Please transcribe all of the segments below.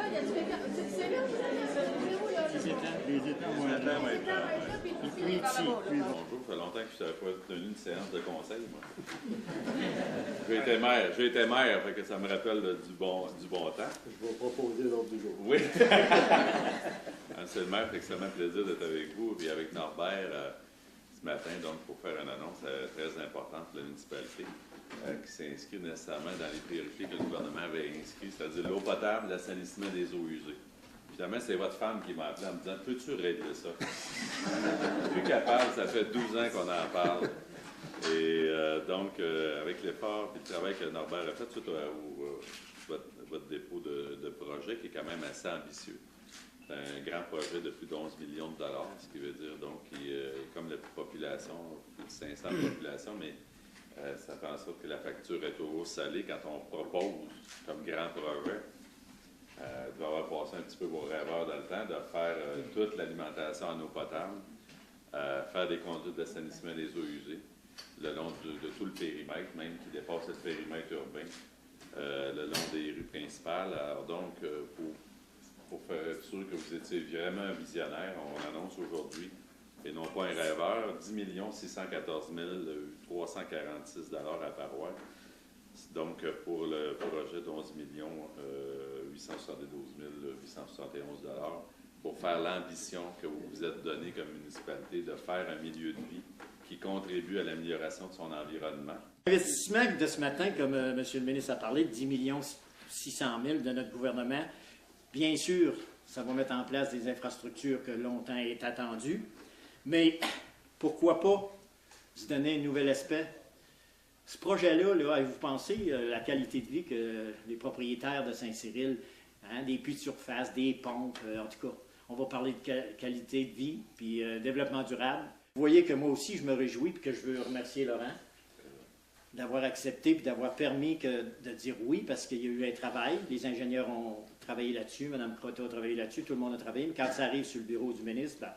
il y a du c'est là, les étangs vont être là. Puis ici. Bonjour, ça fait longtemps que je n'avais pas tenu une séance de conseil, moi. J'ai été maire, fait que ça me rappelle du bon temps. Je vais proposer l'ordre du jour. Oui. C'est le maire, fait extrêmement plaisir d'être avec vous et avec Norbert ce matin, donc pour faire une annonce très importante pour la municipalité qui s'inscrit nécessairement dans les priorités que le gouvernement avait inscrites, c'est-à-dire l'eau potable, l'assainissement des eaux usées. Finalement, c'est votre femme qui m'a appelé en me disant « Peux-tu régler ça? » Plus capable, ça fait 12 ans qu'on en parle. Et donc, avec l'effort et le travail que Norbert a fait suite votre dépôt de projet, qui est quand même assez ambitieux. C'est un grand projet de plus d'11 millions de dollars, ce qui veut dire donc qu'il comme la population, plus de 500 populations, mais ça fait en sorte que la facture est toujours salée quand on propose comme grand projet. De avoir passé un petit peu vos rêveurs dans le temps, de faire toute l'alimentation en eau potable, faire des conduites d'assainissement des eaux usées, le long de tout le périmètre, même qui dépasse le périmètre urbain, le long des rues principales. Alors donc, pour faire être sûr que vous étiez vraiment un visionnaire, on annonce aujourd'hui, et non pas un rêveur, 10 614 346 $ à Parois. Donc, pour le projet de 11 872 871 $, pour faire l'ambition que vous vous êtes donnée comme municipalité de faire un milieu de vie qui contribue à l'amélioration de son environnement. L'investissement de ce matin, comme M. le ministre a parlé, de 10 600 000 de notre gouvernement, bien sûr, ça va mettre en place des infrastructures que longtemps est attendues, mais pourquoi pas se donner un nouvel aspect? Ce projet-là, avez-vous pensé la qualité de vie que les propriétaires de Saint-Cyril, des puits de surface, des pompes, en tout cas, on va parler de qualité de vie, puis développement durable. Vous voyez que moi aussi, je me réjouis, puis que je veux remercier Laurent d'avoir accepté, puis d'avoir permis de dire oui, parce qu'il y a eu un travail. Les ingénieurs ont travaillé là-dessus, Mme Croteau a travaillé là-dessus, tout le monde a travaillé, mais quand ça arrive sur le bureau du ministre, ben,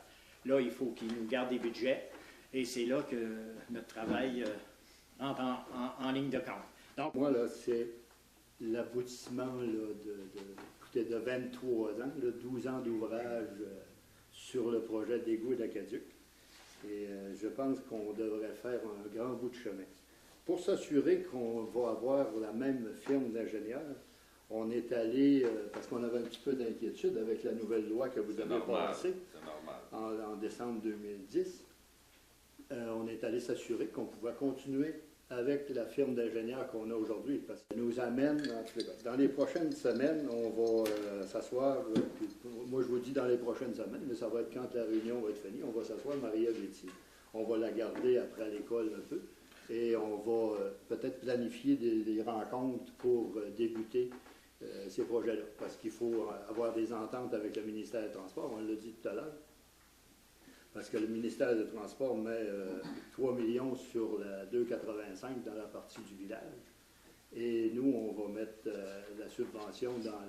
là, il faut qu'il nous garde des budgets, et c'est là que notre travail entre en ligne de compte. Donc, moi, là, c'est l'aboutissement de 23 ans, 12 ans d'ouvrage sur le projet d'égout d'Aqueduc. Et je pense qu'on devrait faire un grand bout de chemin. Pour s'assurer qu'on va avoir la même firme d'ingénieurs, on est allé, parce qu'on avait un petit peu d'inquiétude avec la nouvelle loi que vous avez passée en décembre 2010, on est allé s'assurer qu'on pouvait continuer avec la firme d'ingénieurs qu'on a aujourd'hui, parce que ça nous amène, dans les prochaines semaines, on va s'asseoir, moi je vous dis dans les prochaines semaines, mais ça va être quand la réunion va être finie, on va s'asseoir, Maria Létier, on va la garder après l'école un peu, et on va peut-être planifier des rencontres pour débuter ces projets-là, parce qu'il faut avoir des ententes avec le ministère des Transports, on l'a dit tout à l'heure, parce que le ministère des Transports met 3 millions sur la 285 dans la partie du village. Et nous, on va mettre la subvention dans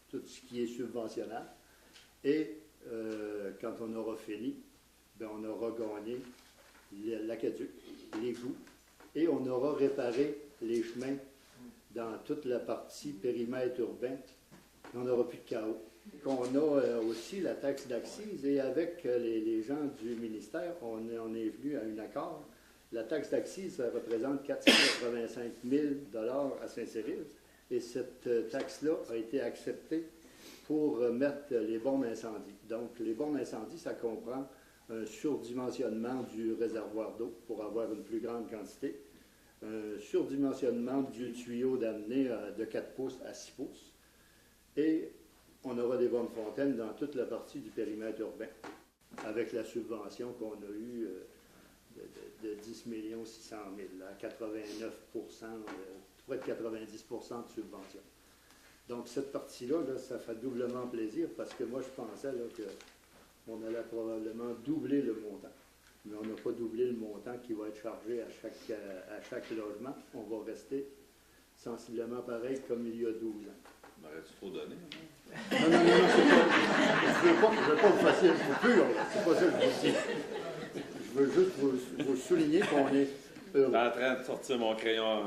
tout ce qui est subventionnable. Et quand on aura fini, bien, on aura gagné l'aqueduc, l'égout, et on aura réparé les chemins dans toute la partie périmètre urbain. On n'aura plus de chaos. On a aussi la taxe d'accise et avec les gens du ministère, on est venu à un accord. La taxe d'accise, ça représente 485 000 $ à Saint-Cyril et cette taxe-là a été acceptée pour mettre les bombes incendies. Donc, les bombes incendies, ça comprend un surdimensionnement du réservoir d'eau pour avoir une plus grande quantité, un surdimensionnement du tuyau d'amener de 4 pouces à 6 pouces et on aura des bonnes fontaines dans toute la partie du périmètre urbain, avec la subvention qu'on a eue de 10 600 000 à 89 près de 90 % de subvention. Donc cette partie-là, ça fait doublement plaisir, parce que moi je pensais qu'on allait probablement doubler le montant. Mais on n'a pas doublé le montant qui va être chargé à chaque logement. On va rester sensiblement pareil comme il y a 12 ans. M'aurais-tu trop donné? Non, je ne veux pas que vous fassiez une coupure, c'est pas ça que je vous dis. Je veux juste vous souligner qu'on est heureux. Je suis en train de sortir mon crayon.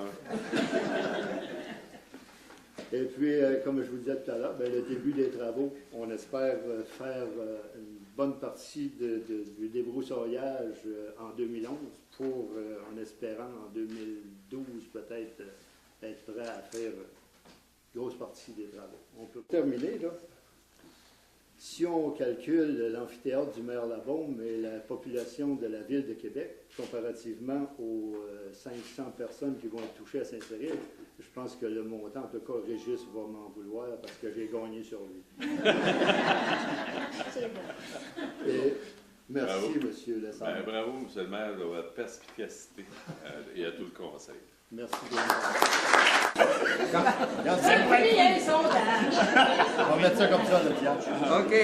Et puis, comme je vous disais tout à l'heure, le début des travaux, on espère faire une bonne partie du débroussaillage en 2011 pour, en espérant, en 2012 peut-être, être prêt à faire une grosse partie des travaux. On peut terminer, là. Si on calcule l'amphithéâtre du maire Labaume et la population de la ville de Québec, comparativement aux 500 personnes qui vont être touchées à Saint-Cyril, je pense que le montant, en tout cas, Régis va m'en vouloir parce que j'ai gagné sur lui. Et merci, Bravo. M. Lessard. Bravo, M. le maire, de votre perspicacité et à tout le conseil. Merci beaucoup. C'est le premier sondage. On va mettre ça comme ça, le Pierre. OK.